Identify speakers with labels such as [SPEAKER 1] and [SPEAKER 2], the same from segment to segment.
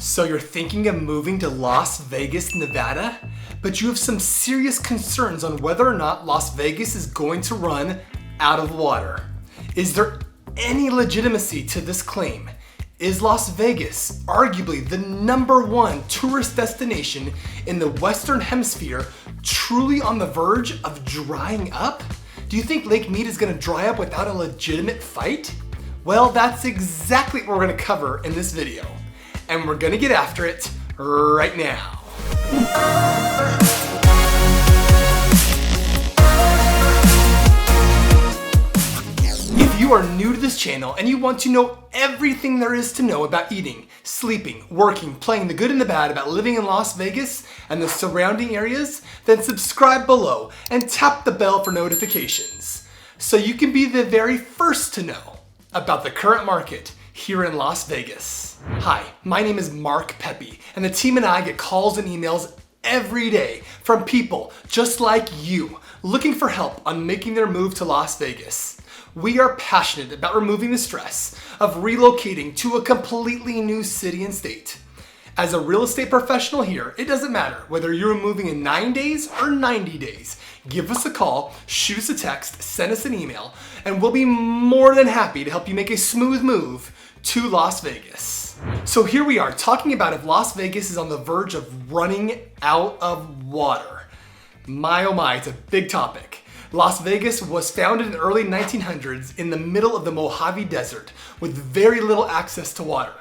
[SPEAKER 1] So you're thinking of moving to Las Vegas, Nevada, but you have some serious concerns on whether or not Las Vegas is going to run out of water. Is there any legitimacy to this claim? Is Las Vegas arguably the #1 tourist destination in the Western Hemisphere truly on the verge of drying up? Do you think Lake Mead is going to dry up without a legitimate fight? Well, that's exactly what we're going to cover in this video. And we're going to get after it right now. If you are new to this channel and you want to know everything there is to know about eating, sleeping, working, playing, the good and the bad about living in Las Vegas and the surrounding areas, then subscribe below and tap the bell for notifications so you can be the very first to know about the current market here in Las Vegas. Hi, my name is Mark Pepe, and the team and I get calls and emails every day from people just like you looking for help on making their move to Las Vegas. We are passionate about removing the stress of relocating to a completely new city and state. As a real estate professional here, it doesn't matter whether you're moving in 9 days or 90 days. Give us a call, shoot us a text, send us an email, and we'll be more than happy to help you make a smooth move to Las Vegas. So here we are talking about if Las Vegas is on the verge of running out of water. My oh my, it's a big topic. Las Vegas was founded in the early 1900s in the middle of the Mojave Desert with very little access to water.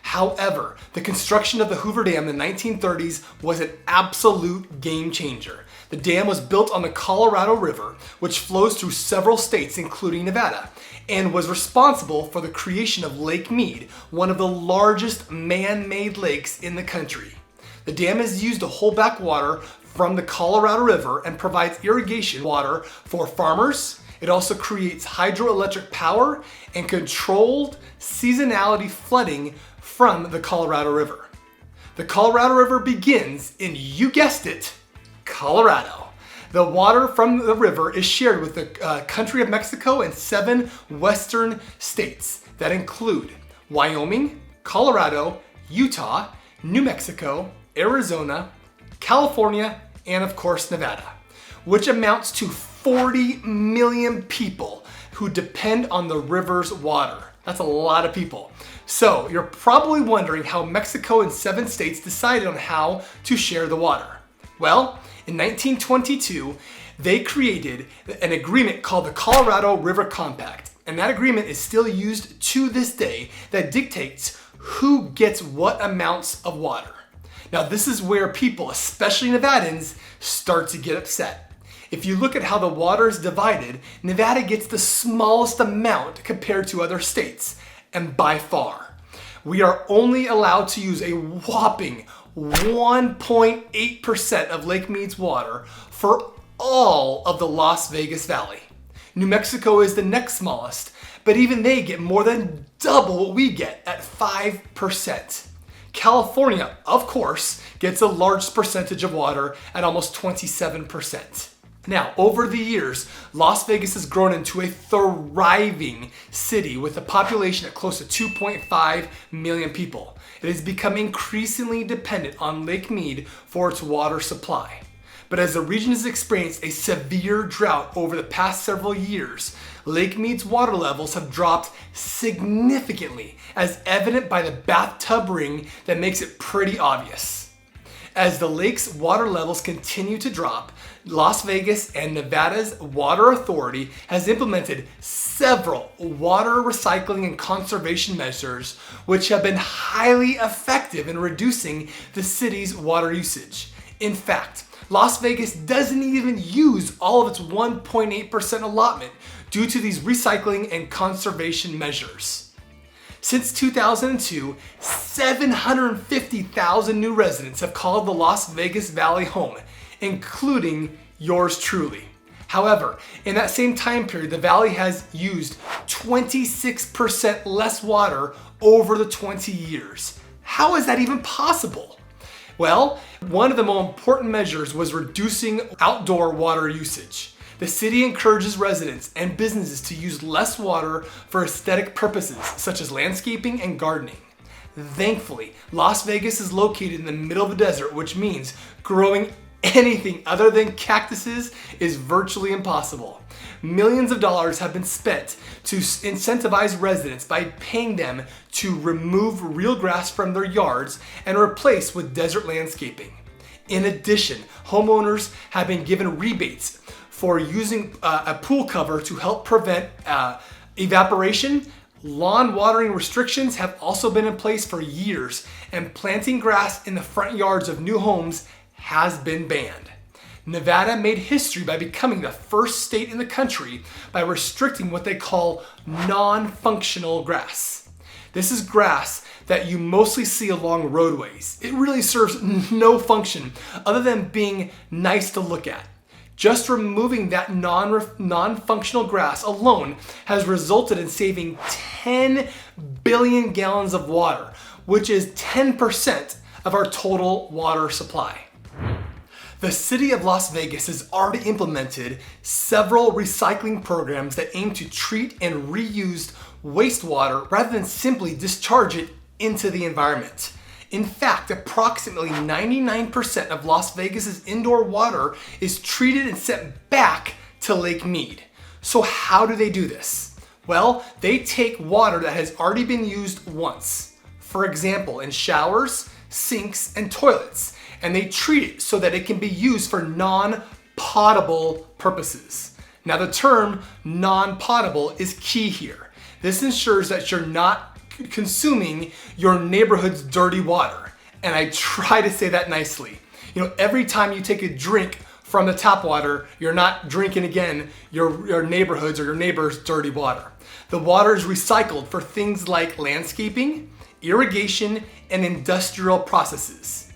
[SPEAKER 1] However, the construction of the Hoover Dam in the 1930s was an absolute game changer. The dam was built on the Colorado River, which flows through several states, including Nevada, and was responsible for the creation of Lake Mead, one of the largest man-made lakes in the country. The dam is used to hold back water from the Colorado River and provides irrigation water for farmers. It also creates hydroelectric power and controlled seasonality flooding from the Colorado River. The Colorado River begins in, you guessed it, Colorado. The water from the river is shared with the country of Mexico and 7 western states that include Wyoming, Colorado, Utah, New Mexico, Arizona, California, and of course Nevada, which amounts to 40 million people who depend on the river's water. That's a lot of people. So you're probably wondering how Mexico and 7 states decided on how to share the water. Well, in 1922, they created an agreement called the Colorado River Compact, and that agreement is still used to this day that dictates who gets what amounts of water. Now, this is where people, especially Nevadans, start to get upset. If you look at how the water is divided, Nevada gets the smallest amount compared to other states, and by far. We are only allowed to use a whopping 1.8% of Lake Mead's water for all of the Las Vegas Valley. New Mexico is the next smallest, but even they get more than double what we get at 5%. California, of course, gets the largest percentage of water at almost 27%. Now, over the years, Las Vegas has grown into a thriving city with a population at close to 2.5 million people. It has become increasingly dependent on Lake Mead for its water supply. But as the region has experienced a severe drought over the past several years, Lake Mead's water levels have dropped significantly, as evident by the bathtub ring that makes it pretty obvious. As the lake's water levels continue to drop, Las Vegas and Nevada's Water Authority has implemented several water recycling and conservation measures which have been highly effective in reducing the city's water usage. In fact, Las Vegas doesn't even use all of its 1.8% allotment due to these recycling and conservation measures. Since 2002, 750,000 new residents have called the Las Vegas Valley home, including yours truly. However, in that same time period, the valley has used 26% less water over the 20 years. How is that even possible? Well, one of the more important measures was reducing outdoor water usage. The city encourages residents and businesses to use less water for aesthetic purposes, such as landscaping and gardening. Thankfully, Las Vegas is located in the middle of the desert, which means growing anything other than cactuses is virtually impossible. Millions of dollars have been spent to incentivize residents by paying them to remove real grass from their yards and replace with desert landscaping. In addition, homeowners have been given rebates for using a pool cover to help prevent evaporation. Lawn watering restrictions have also been in place for years, and planting grass in the front yards of new homes has been banned. Nevada made history by becoming the first state in the country by restricting what they call non-functional grass. This is grass that you mostly see along roadways. It really serves no function other than being nice to look at. Just removing that non-functional grass alone has resulted in saving 10 billion gallons of water, which is 10% of our total water supply. The city of Las Vegas has already implemented several recycling programs that aim to treat and reuse wastewater rather than simply discharge it into the environment. In fact, approximately 99% of Las Vegas's indoor water is treated and sent back to Lake Mead. So how do they do this? Well, they take water that has already been used once, for example, in showers, sinks, and toilets, and they treat it so that it can be used for non-potable purposes. Now, the term non-potable is key here. This ensures that you're not consuming your neighborhood's dirty water. And I try to say that nicely. Every time you take a drink from the tap water, you're not drinking again your neighborhood's or your neighbor's dirty water. The water is recycled for things like landscaping, irrigation, and industrial processes.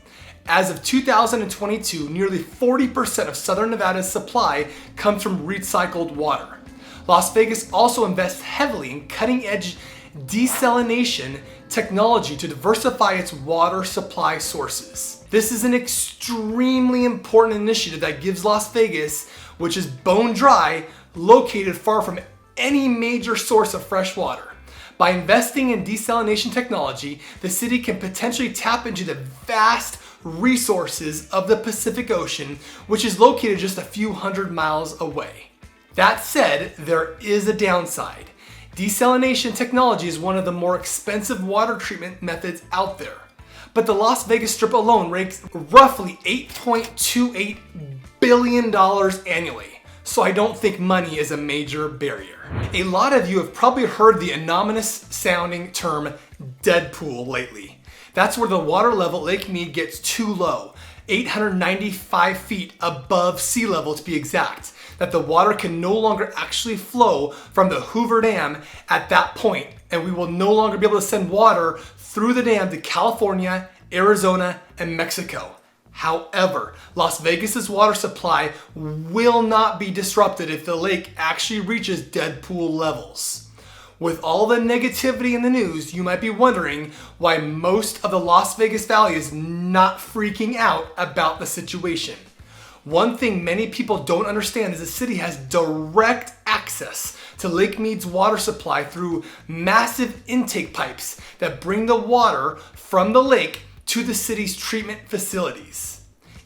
[SPEAKER 1] As of 2022, nearly 40% of Southern Nevada's supply comes from recycled water. Las Vegas also invests heavily in cutting-edge desalination technology to diversify its water supply sources. This is an extremely important initiative that gives Las Vegas, which is bone dry, located far from any major source of fresh water. By investing in desalination technology, the city can potentially tap into the vast resources of the Pacific Ocean, which is located just a few hundred miles away. That said, there is a downside. Desalination technology is one of the more expensive water treatment methods out there. But the Las Vegas Strip alone ranks roughly $8.28 billion annually. So I don't think money is a major barrier. A lot of you have probably heard the anonymous sounding term dead pool lately. That's where the water level at Lake Mead gets too low, 895 feet above sea level to be exact, that the water can no longer actually flow from the Hoover Dam at that point, and we will no longer be able to send water through the dam to California, Arizona, and Mexico. However, Las Vegas's water supply will not be disrupted if the lake actually reaches dead pool levels. With all the negativity in the news, you might be wondering why most of the Las Vegas Valley is not freaking out about the situation. One thing many people don't understand is the city has direct access to Lake Mead's water supply through massive intake pipes that bring the water from the lake to the city's treatment facilities.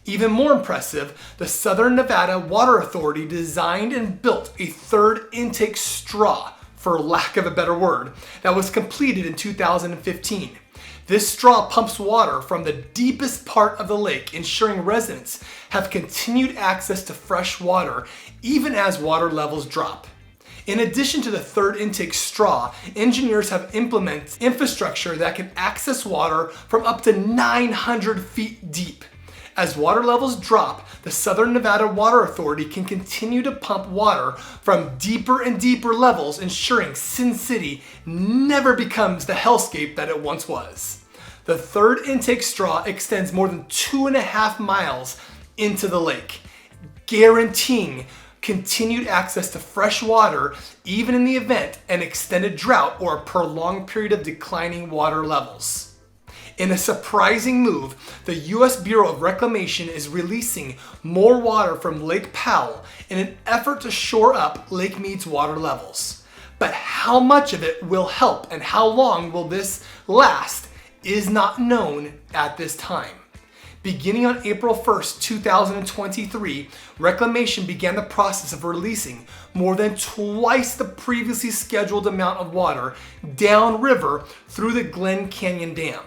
[SPEAKER 1] Even more impressive, the Southern Nevada Water Authority designed and built a third intake straw, for lack of a better word, that was completed in 2015. This straw pumps water from the deepest part of the lake, ensuring residents have continued access to fresh water even as water levels drop. In addition to the third intake straw, engineers have implemented infrastructure that can access water from up to 900 feet deep. As water levels drop, the Southern Nevada Water Authority can continue to pump water from deeper and deeper levels, ensuring Sin City never becomes the hellscape that it once was. The third intake straw extends more than 2.5 miles into the lake, guaranteeing continued access to fresh water even in the event an extended drought or a prolonged period of declining water levels. In a surprising move, the U.S. Bureau of Reclamation is releasing more water from Lake Powell in an effort to shore up Lake Mead's water levels. But how much of it will help and how long will this last is not known at this time. Beginning on April 1st, 2023, Reclamation began the process of releasing more than twice the previously scheduled amount of water downriver through the Glen Canyon Dam.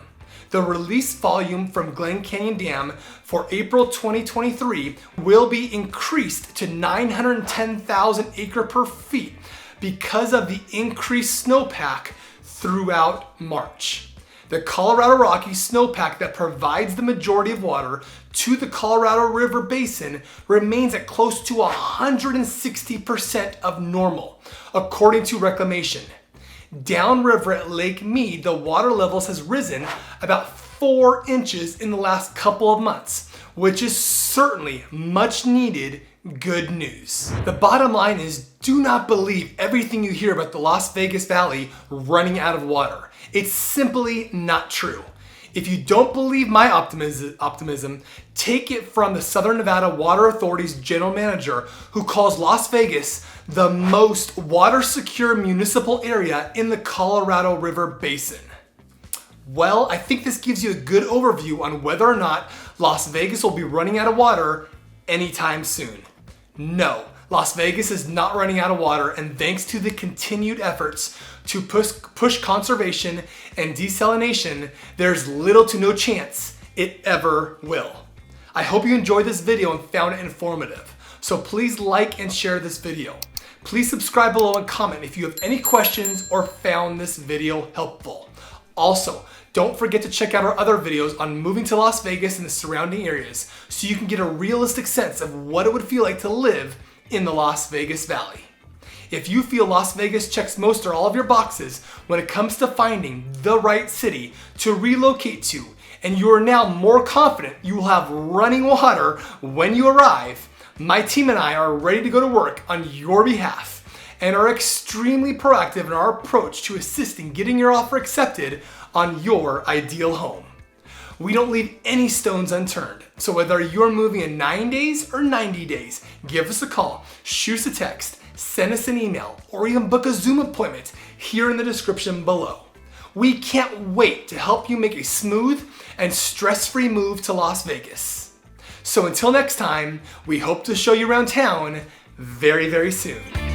[SPEAKER 1] The release volume from Glen Canyon Dam for April 2023 will be increased to 910,000 acre-per-feet because of the increased snowpack throughout March. The Colorado Rockies snowpack that provides the majority of water to the Colorado River Basin remains at close to 160% of normal, according to Reclamation. Downriver at Lake Mead, the water levels has risen about 4 inches in the last couple of months, which is certainly much needed good news. The bottom line is, do not believe everything you hear about the Las Vegas Valley running out of water. It's simply not true. If you don't believe my optimism, take it from the Southern Nevada Water Authority's general manager, who calls Las Vegas the most water-secure municipal area in the Colorado River Basin. Well, I think this gives you a good overview on whether or not Las Vegas will be running out of water anytime soon. No, Las Vegas is not running out of water, and thanks to the continued efforts to push conservation and desalination, there's little to no chance it ever will. I hope you enjoyed this video and found it informative. So please like and share this video. Please subscribe below and comment if you have any questions or found this video helpful. Also, don't forget to check out our other videos on moving to Las Vegas and the surrounding areas so you can get a realistic sense of what it would feel like to live in the Las Vegas Valley. If you feel Las Vegas checks most or all of your boxes when it comes to finding the right city to relocate to, and you are now more confident you will have running water when you arrive, my team and I are ready to go to work on your behalf and are extremely proactive in our approach to assisting getting your offer accepted on your ideal home. We don't leave any stones unturned, so whether you're moving in 9 days or 90 days, give us a call, shoot us a text, send us an email, or even book a Zoom appointment here in the description below. We can't wait to help you make a smooth and stress-free move to Las Vegas. So until next time, we hope to show you around town very, very soon.